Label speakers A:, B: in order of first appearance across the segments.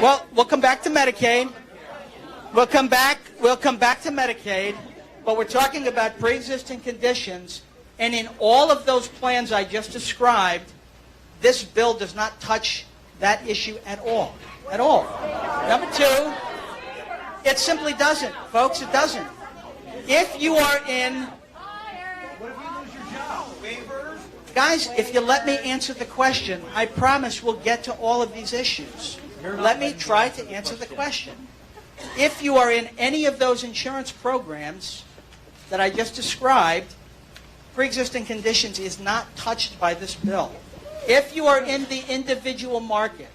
A: Well, we'll come back to Medicaid. We'll come back to Medicaid, but we're talking about pre-existing conditions, and in all of those plans I just described, this bill does not touch that issue at all. At all. Number two, it simply doesn't, folks. It doesn't. If you are in...
B: What if you lose your job? Waivers?
A: Guys, if you let me answer the question, I promise we'll get to all of these issues. Let me try to answer the question. If you are in any of those insurance programs that I just described, pre-existing conditions is not touched by this bill. If you are in the individual market,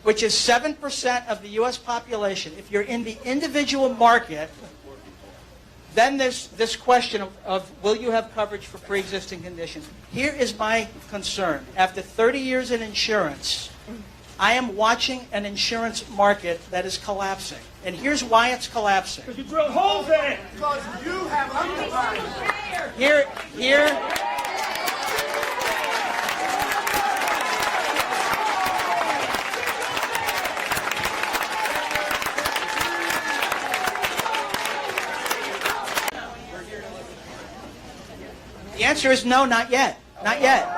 A: which is 7% of the U.S. population, if you're in the individual market, then there's this question of will you have coverage for pre-existing conditions? Here is my concern. After 30 years in insurance, I am watching an insurance market that is collapsing. And here's why it's collapsing.
B: Because you drilled holes in it. Because you have undermined.
A: Here. The answer is no, not yet. Not yet.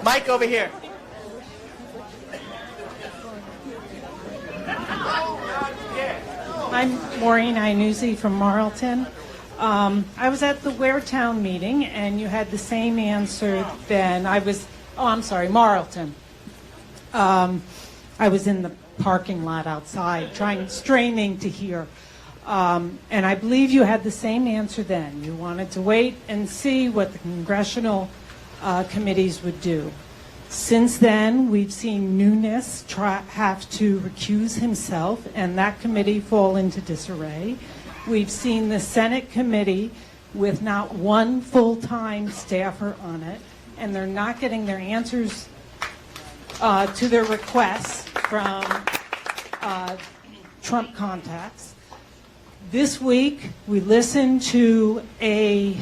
A: Mike, over here.
C: I'm Maureen Inuzzi from Marlton. I was at the Waretown meeting, and you had the same answer then. Marlton. I was in the parking lot outside, straining to hear. And I believe you had the same answer then. You wanted to wait and see what the congressional committees would do. Since then, we've seen Nunes have to recuse himself, and that committee fall into disarray. We've seen the Senate committee with not one full-time staffer on it, and they're not getting their answers to their requests from Trump contacts. This week, we listened to a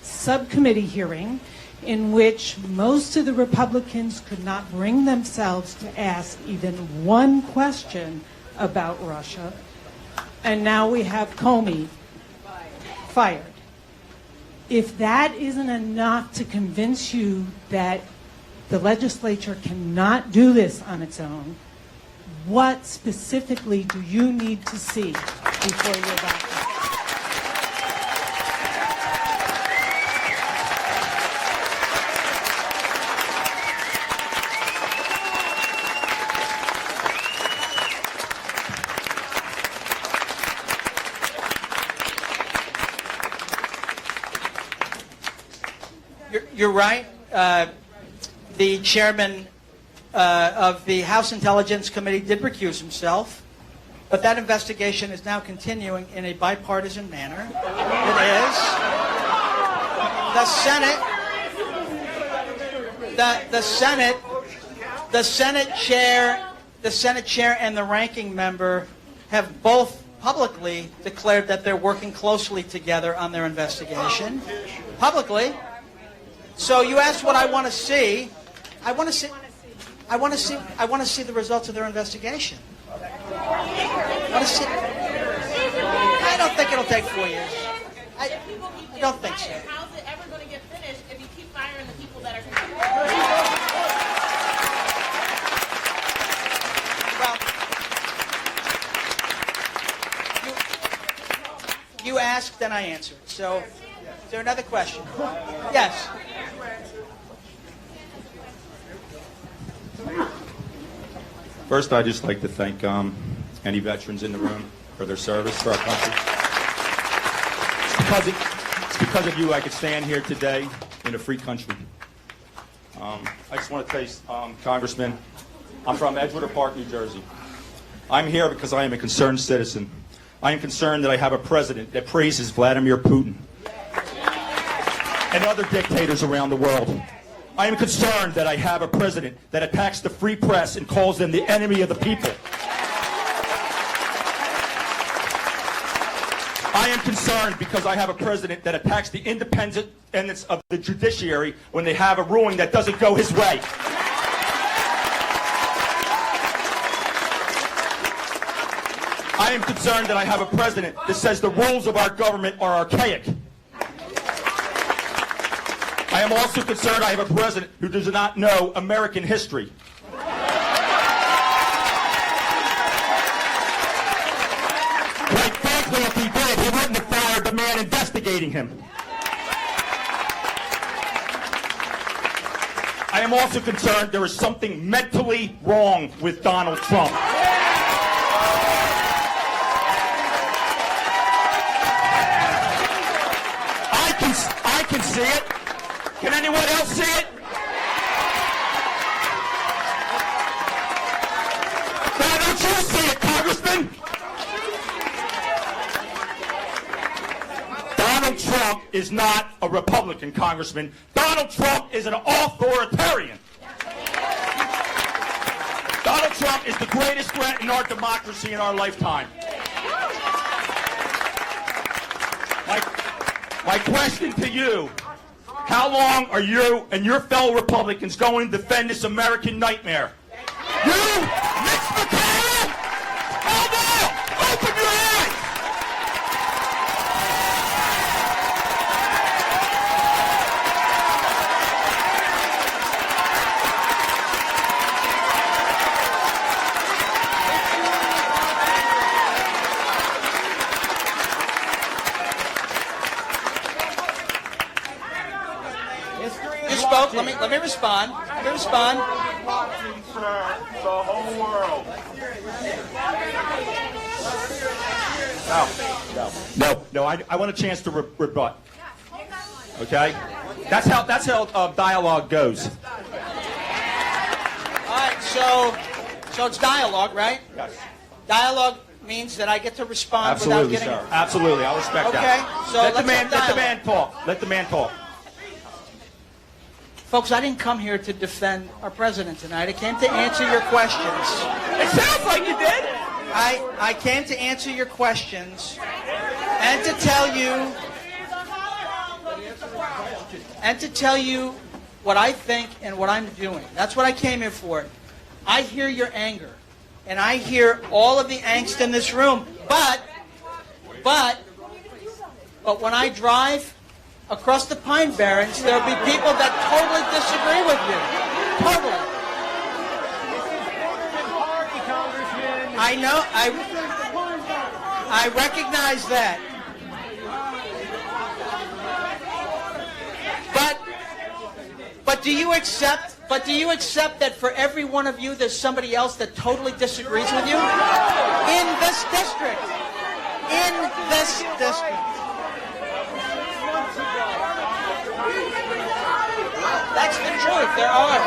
C: subcommittee hearing in which most of the Republicans could not bring themselves to ask even one question about Russia. And now we have Comey fired. If that isn't enough to convince you that the legislature cannot do this on its own, what specifically do you need to see before you adopt it?
A: You're right. The chairman of the House Intelligence Committee did recuse himself, but that investigation is now continuing in a bipartisan manner. It is. The Senate chair and the ranking member have both publicly declared that they're working closely together on their investigation. Publicly. So you asked what I want to see. I want to see the results of their investigation. I don't think it'll take 4 years. I don't think so.
D: How's it ever going to get finished if you keep firing the people that are convicted?
A: Well, you asked and I answered. So, is there another question? Yes.
E: First, I'd just like to thank any veterans in the room for their service for our country. It's because of you I could stand here today in a free country. I just want to tell you, Congressman, I'm from Edgewater Park, New Jersey. I'm here because I am a concerned citizen. I am concerned that I have a president that praises Vladimir Putin and other dictators around the world. I am concerned that I have a president that attacks the free press and calls them the enemy of the people. I am concerned because I have a president that attacks the independence of the judiciary when they have a ruling that doesn't go his way. I am concerned that I have a president that says the rules of our government are archaic. I am also concerned I have a president who does not know American history. Quite frankly, if he did, he wouldn't have fired the man investigating him. I am also concerned there is something mentally wrong with Donald Trump. I can see it. Can anyone else see it? Why don't you see it, Congressman? Donald Trump is not a Republican, Congressman. Donald Trump is an authoritarian. Donald Trump is the greatest threat in our democracy in our lifetime. My question to you, how long are you and your fellow Republicans going to defend this American nightmare? You, Mitch McConnell, how long? Open your eyes!
A: You spoke. Let me respond. Let me respond.
E: Watching, sir, the whole world. No. I want a chance to rebut. Okay? That's how dialogue goes.
A: All right. So it's dialogue, right?
E: Yes.
A: Dialogue means that I get to respond
E: Absolutely,
A: without getting.
E: sir. Absolutely. I'll respect that.
A: Okay. So
E: let the
A: let's have
E: man talk. Let the man talk.
A: Folks, I didn't come here to defend our president tonight. I came to answer your questions.
B: It sounds like you did.
A: I came to answer your questions and to tell you what I think and what I'm doing. That's what I came here for. I hear your anger, and I hear all of the angst in this room. But when I drive across the Pine Barrens, there'll be people that totally disagree with you. Totally. I know. I recognize that. But do you accept? But do you accept that for every one of you, there's somebody else that totally disagrees with you in this district? In this district. That's the truth. There are.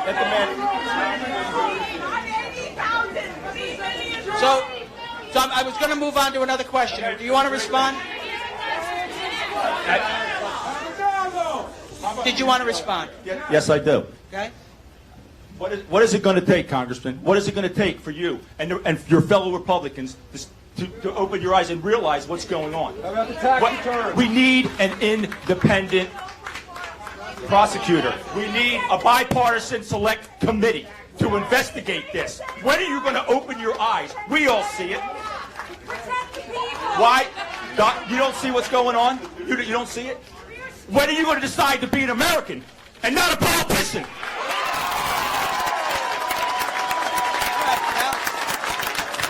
E: Let the man.
A: So I was going to move on to another question. Do you want to respond? Did you want to respond?
E: Yes, I do.
A: Okay.
E: What is it going to take, Congressman? What is it going to take for you and your fellow Republicans to open your eyes and realize what's going on? We need an independent prosecutor. We need a bipartisan select committee to investigate this. When are you going to open your eyes? We all see it. Why? You don't see what's going on? You don't see it? When are you going to decide to be an American and not a politician?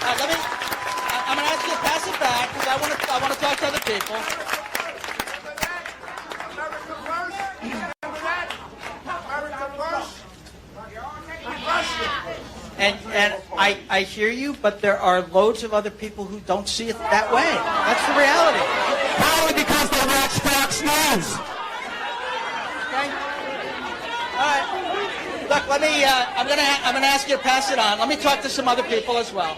A: I'm going to ask you to pass it back because I want to talk to other people. And I hear you, but there are loads of other people who don't see it that way. That's the reality.
E: Probably because they watch Fox News.
A: Okay? All right. Look, I'm gonna ask you to pass it on. Let me talk to some other people as well.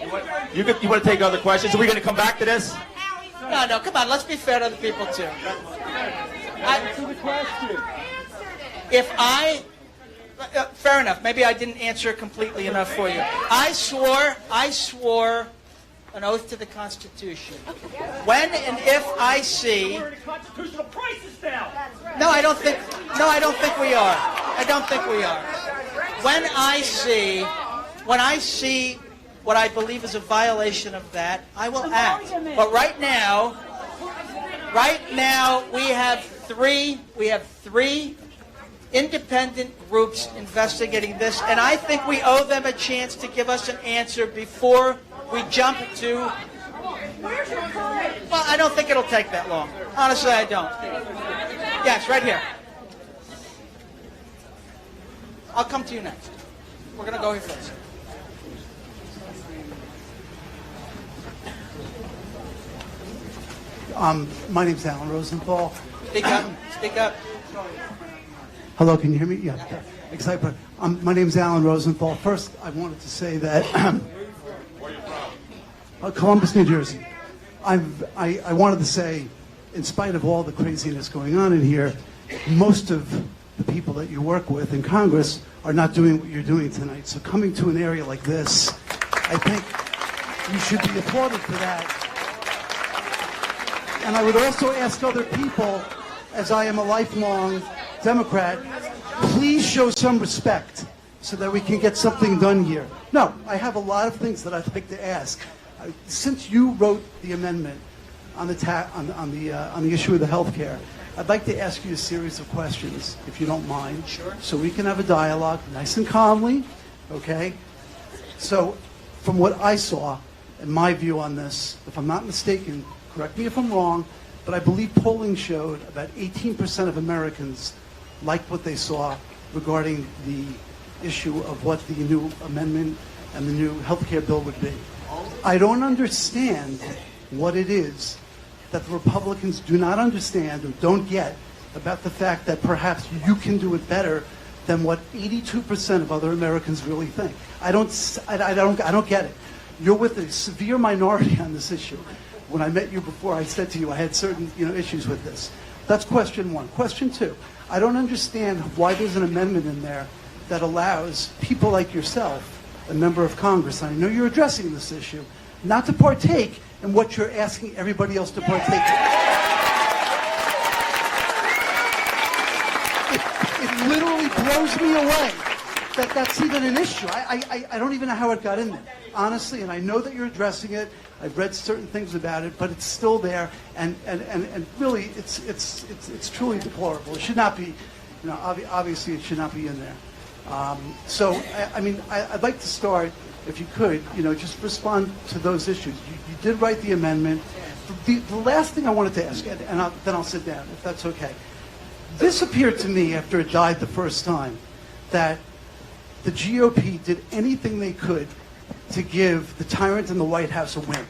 E: You want to take other questions? Are we going to come back to this?
A: No, come on. Let's be fair to other people too.
B: Answer the question.
A: Fair enough. Maybe I didn't answer it completely enough for you. I swore an oath to the Constitution. When and if I see...
B: We're in a constitutional crisis now.
A: No, I don't think we are. I don't think we are. When I see what I believe is a violation of that, I will act. But right now we have three independent groups investigating this, and I think we owe them a chance to give us an answer before we jump to... Well, I don't think it'll take that long. Honestly, I don't. Yes, right here. I'll come to you next. We're going to go here first.
F: My name's Alan Rosenthal.
A: Speak up. Speak up.
F: Hello, can you hear me? Yeah. Excited. My name's Alan Rosenthal. First, I wanted to say that Columbus, New Jersey. I wanted to say, in spite of all the craziness going on in here, most of the people that you work with in Congress are not doing what you're doing tonight. So coming to an area like this, I think you should be applauded for that. And I would also ask other people, as I am a lifelong Democrat, please show some respect so that we can get something done here. No, I have a lot of things that I'd like to ask. Since you wrote the amendment on the issue of the health care, I'd like to ask you a series of questions, if you don't mind.
A: Sure.
F: So we can have a dialogue, nice and calmly, okay? So, from what I saw, and my view on this, if I'm not mistaken, correct me if I'm wrong, but I believe polling showed about 18% of Americans liked what they saw regarding the issue of what the new amendment and the new health care bill would be. I don't understand what it is that the Republicans do not understand or don't get about the fact that perhaps you can do it better than what 82% of other Americans really think. I don't get it. You're with a severe minority on this issue. When I met you before, I said to you I had certain issues with this. That's question one. Question two, I don't understand why there's an amendment in there that allows people like yourself, a member of Congress, and I know you're addressing this issue, not to partake in what you're asking everybody else to partake in. It literally blows me away that that's even an issue. I don't even know how it got in there, honestly, and I know that you're addressing it. I've read certain things about it, but it's still there, and really, it's truly deplorable. It should not be, obviously, it should not be in there. So, I'd like to start, if you could, just respond to those issues. You did write the amendment. The last thing I wanted to ask, and then I'll sit down, if that's okay. This appeared to me, after it died the first time, that the GOP did anything they could to give the tyrant in the White House a win.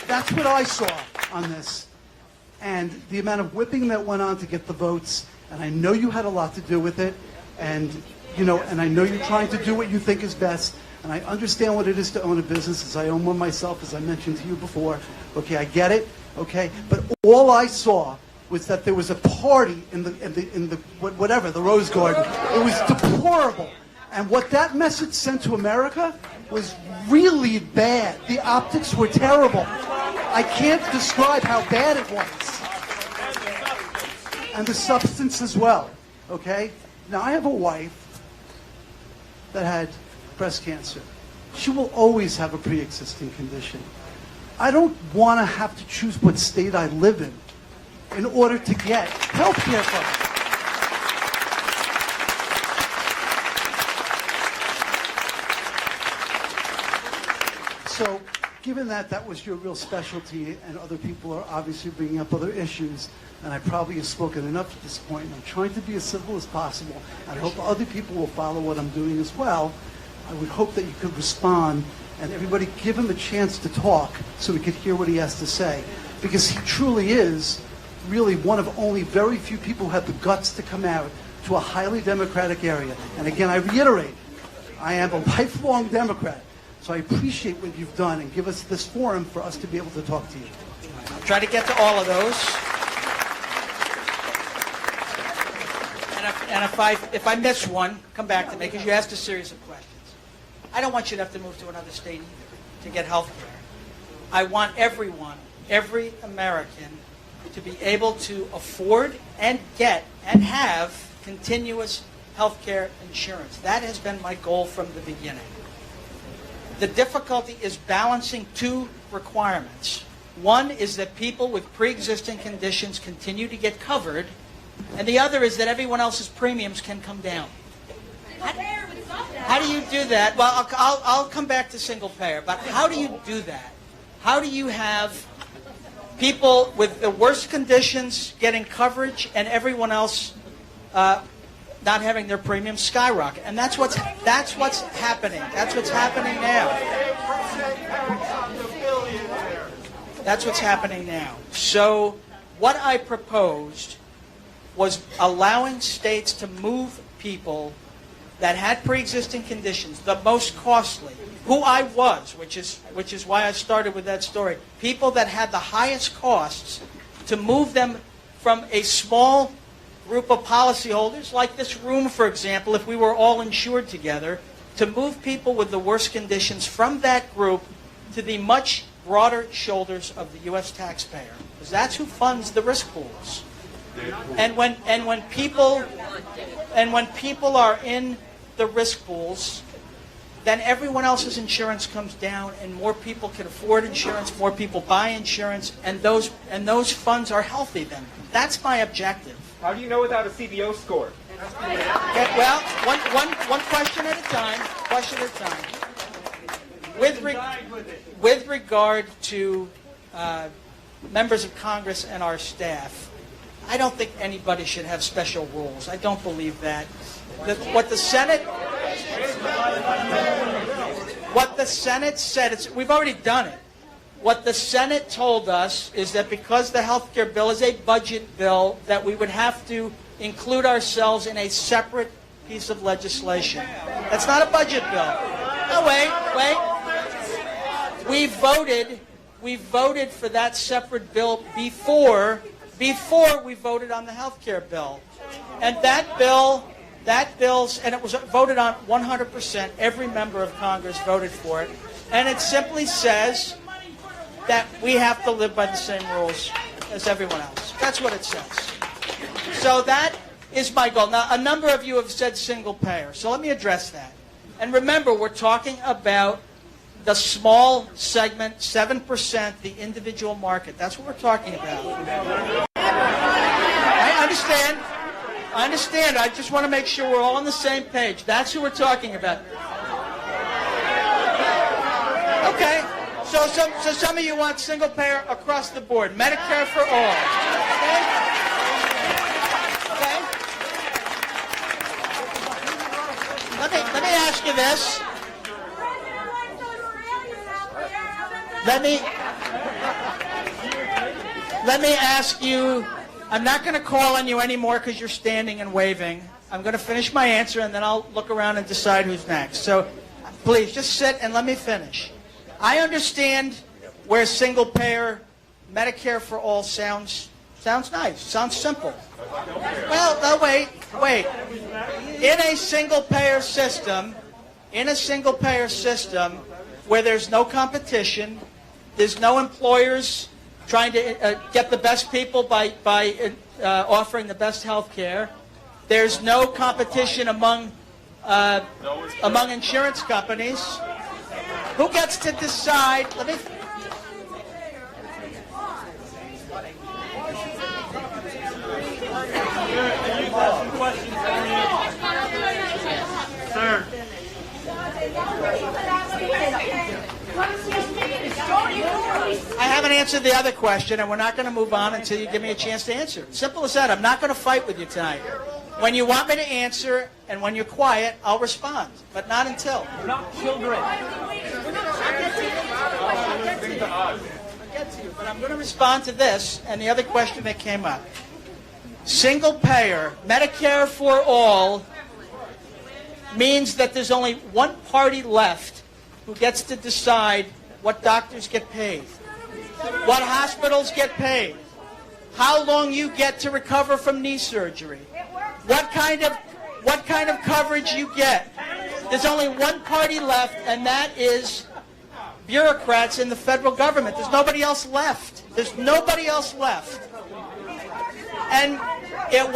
F: That's what I saw on this. And the amount of whipping that went on to get the votes, and I know you had a lot to do with it, and I know you're trying to do what you think is best, and I understand what it is to own a business, as I own one myself, as I mentioned to you before. Okay, I get it, okay? But all I saw was that there was a party in the Rose Garden. It was deplorable. And what that message sent to America was really bad. The optics were terrible. I can't describe how bad it was. And the substance as well, okay? Now, I have a wife that had breast cancer. She will always have a pre-existing condition. I don't want to have to choose what state I live in order to get health care from it. So, given that was your real specialty, and other people are obviously bringing up other issues, and I probably have spoken enough at this point, and I'm trying to be as civil as possible, and I hope other people will follow what I'm doing as well. I would hope that you could respond, and everybody give him a chance to talk so we could hear what he has to say, because he truly is really one of only very few people who have the guts to come out to a highly democratic area. And again, I reiterate, I am a lifelong Democrat. So I appreciate what you've done and give us this forum for us to be able to talk to you.
A: I'll try to get to all of those. And if I miss one, come back to me, because you asked a series of questions. I don't want you to have to move to another state either to get health care. I want everyone, every American, to be able to afford and get and have continuous health care insurance. That has been my goal from the beginning. The difficulty is balancing two requirements. One is that people with pre-existing conditions continue to get covered, and the other is that everyone else's premiums can come down. How do you do that? Well, I'll come back to single payer, but how do you do that? How do you have people with the worst conditions getting coverage and everyone else not having their premiums skyrocket? And that's what's happening. That's what's happening now. That's what's happening now. So what I proposed was allowing states to move people that had pre-existing conditions, the most costly, who I was, which is why I started with that story, people that had the highest costs, to move them from a small group of policyholders, like this room, for example, if we were all insured together, to move people with the worst conditions from that group to the much broader shoulders of the U.S. taxpayer, because that's who funds the risk pools. And when people are in the risk pools, then everyone else's insurance comes down, and more people can afford insurance, more people buy insurance, and those funds are healthy then. That's my objective.
B: How do you know without a CBO score?
A: Okay, well, one question at a time. Question at a time. With regard to members of Congress and our staff, I don't think anybody should have special rules. I don't believe that. What the Senate said, we've already done it. What the Senate told us is that because the health care bill is a budget bill, that we would have to include ourselves in a separate piece of legislation. That's not a budget bill. No, wait. We voted for that separate bill before we voted on the health care bill. And that bill's, and it was voted on 100%. Every member of Congress voted for it. And it simply says that we have to live by the same rules as everyone else. That's what it says. So that is my goal. Now, a number of you have said single payer, so let me address that. And remember, we're talking about the small segment, 7%, the individual market. That's what we're talking about. I understand. I just want to make sure we're all on the same page. That's who we're talking about. Okay. So some of you want single payer across the board, Medicare for all. Okay? Let me ask you this. Let me ask you, I'm not going to call on you anymore because you're standing and waving. I'm going to finish my answer and then I'll look around and decide who's next. So please just sit and let me finish. I understand where single payer Medicare for all sounds nice, sounds simple. Well, no, wait. In a single payer system where there's no competition, there's no employers trying to get the best people by offering the best health care. There's no competition among insurance companies. Who gets to decide?
B: Sir.
A: I haven't answered the other question, and we're not going to move on until you give me a chance to answer. Simple as that. I'm not going to fight with you tonight. When you want me to answer, and when you're quiet, I'll respond, but not until.
B: We're not children.
A: I'll get to you, but I'm going to respond to this and the other question that came up. Single payer, Medicare for all, means that there's only one party left who gets to decide what doctors get paid, what hospitals get paid, how long you get to recover from knee surgery. what kind of coverage you get. There's only one party left, and that is bureaucrats in the federal government. There's nobody else left. There's nobody else left. And it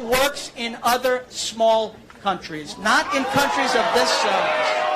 A: works in other small countries, not in countries of this size.